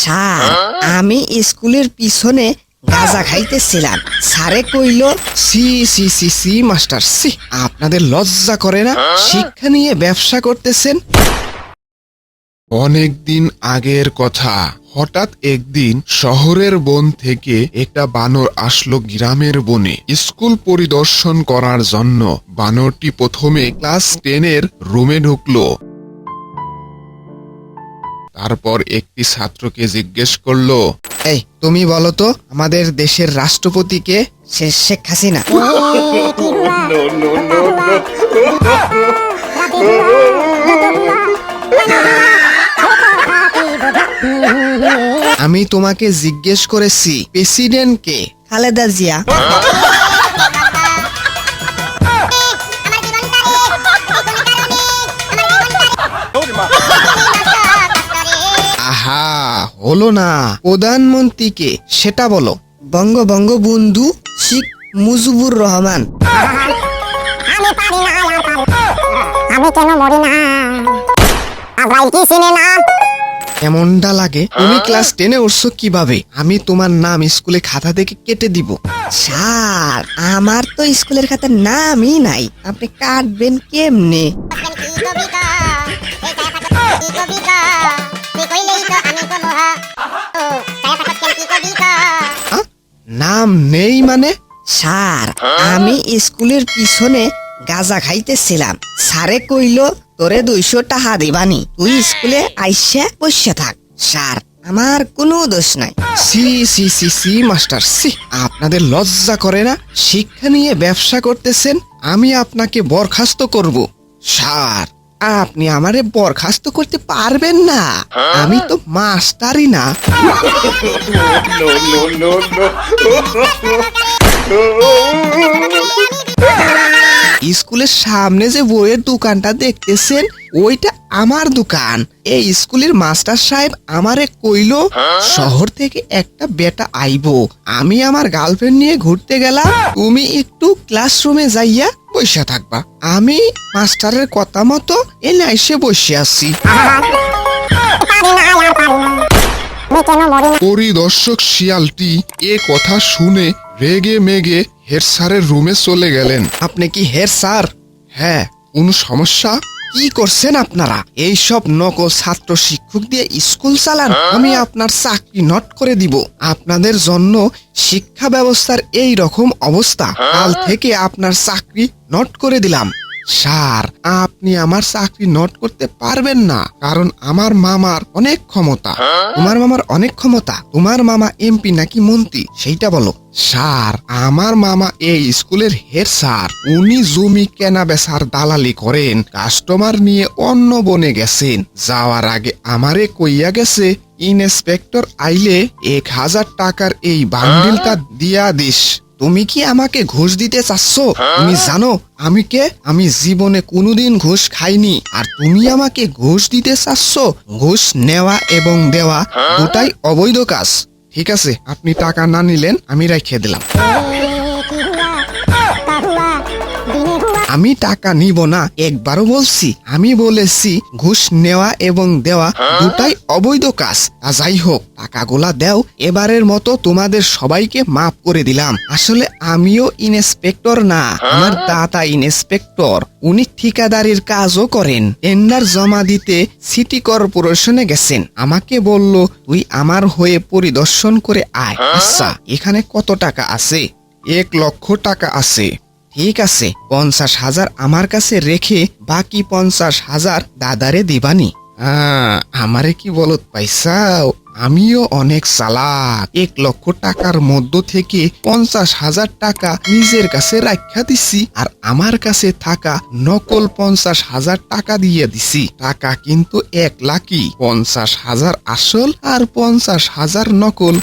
Sir, আমি স্কুলের পিছনে গাঁজা খাইতেছিলাম, স্যারে কইল। সি সি সি সি মাস্টার সি, আপনাদের লজ্জা করে না? শিক্ষা নিয়ে ব্যবসা করতেছেন। অনেকদিন আগের কথা, হঠাৎ একদিন শহরের বন থেকে একটা বানর আসলো গ্রামের বনে স্কুল পরিদর্শন করার জন্য। বানরটি প্রথমে ক্লাস 10-এর রুমে ঢুকলো। তারপর একটি ছাত্রকে জিজ্ঞেস করলো, এই তুমি বলো তো, আমাদের দেশের রাষ্ট্রপতিকে? শেখ হাসিনা। আমি তোমাকে জিজ্ঞেস করেছি প্রেসিডেন্ট কে? খালেদা জিয়া। আহা, হলো না। প্রধানমন্ত্রীকে সেটা বলো। বঙ্গবন্ধু শেখ মুজিবুর রহমান। আমি কেন মরি না? আজরাইল কি চিনে না? এমনটা লাগে তুমি ক্লাস 10-এ উঠছো কিভাবে? আমি তোমার নাম স্কুলে খাতা থেকে কেটে দিব। স্যার, আমার তো স্কুলের খাতার নামই নাই, আপনি কাটবেন কেমনে? নাম নেই মানে? স্যার, আমি স্কুলের পিছনে গাঁজা খাইতেছিলাম, স্যারে কইল তোরে 200 টাকা দিবানি, তুই স্কুলে আইসা বসে থাক। স্যার, আমার কোনো দোষ নাই। সি সি সি সি মাস্টার সি, আপনাদের লজ্জা করে না? শিক্ষা নিয়ে ব্যবসা করতেছেন। আমি আপনাকে বরখাস্ত করব। স্যার, আপনি আমারে বরখাস্ত করতে পারবেন না, আমি তো মাস্টারই না। স্কুলের সামনে যে বইয়ের দোকানটা দেখতেছেন, ওইটা আমার দোকান। এই স্কুলের মাস্টার সাহেব আমারে কইলো শহর থেকে একটা বেটা আইবো, আমি আমার গার্লফ্রেন্ড নিয়ে ঘুরতে গেলাম, তুমি একটু ক্লাসরুমে যাইয়া বসে থাকবা। আমি মাস্টারের কথা মতো এনে এসে বসে আছি। পরিদর্শক শিয়ালটি এ কথা শুনে রেগে মেগে হেড স্যারের রুমে চলে গেলেন। আপনি কি হেড স্যার? হ্যাঁ, কোনো সমস্যা? কি করছেন আপনারা? এই সব নকল ছাত্র শিক্ষক দিয়ে স্কুল চালান? আমি আপনার চাকরি নট করে দিব। আপনাদের জন্য শিক্ষা ব্যবস্থার এই রকম অবস্থা, কাল থেকে আপনার চাকরি নট করে দিলাম। স্যার, আপনি আমার চাকরি নট করতে পারবেন না, কারণ আমার মামার অনেক ক্ষমতা। তোমার মামার অনেক ক্ষমতা? তোমার মামা এমপি নাকি মন্ত্রী সেইটা বলো। স্যার, আমার মামা এই স্কুলের হেড স্যার। উনি জমি কেনা বেচার দালালি করেন, কাস্টমার নিয়ে অন্য বনে গেছেন। যাওয়ার আগে আমারে কইয়া গেছে, ইন্সপেক্টর আইলে 1000 টাকার এই বান্ডিলটা দিয়া দিস। তুমি কি আমাকে ঘুষ দিতে চাচ্ছ? তুমি জানো আমি কে? আমি জীবনে কোনোদিন ঘুষ খাইনি, আর তুমি আমাকে ঘুষ দিতে চাচ্ছ? ঘুষ নেওয়া এবং দেওয়া দুটাই অবৈধ কাজ। ঠিক আছে, আপনি টাকা না নিলেন, আমি রেখে দিলাম। আমি টাকা নিব না, একবারও বলছি। আমি বলেছি ঘুষ নেওয়া এবং দেওয়া দুটাই অবৈধ কাজ। যাই হোক, টাকাগুলা দেও, এবারের মতো তোমাদের সবাইকে মাফ করে দিলাম। আসলে আমিও ইন্সপেক্টর না, আমার দাদা ইন্সপেক্টর। উনি ঠিকাদারির কাজও করেন। টেন্ডার জমা দিতে সিটি কর্পোরেশনে গেছেন, আমাকে বলল তুই আমার হয়ে পরিদর্শন করে আয়। আচ্ছা, এখানে কত টাকা আছে? 1 লক্ষ টাকা আছে। ঠিক আছে, 50,000 আমার কাছে রেখে বাকি 50,000 দাদারে দিবানি। আমারে কি বলত পাইছাও? আমিও অনেক চালাক। 1 লক্ষ টাকার মধ্য থেকে 50,000 টাকা নিজের কাছে রাখা দিছি, আর আমার কাছে থাকা নকল 50,000 টাকা দিয়ে দিছি। টাকা কিন্তু 1 লাখই, 50,000 আসল আর 50,000 নকল।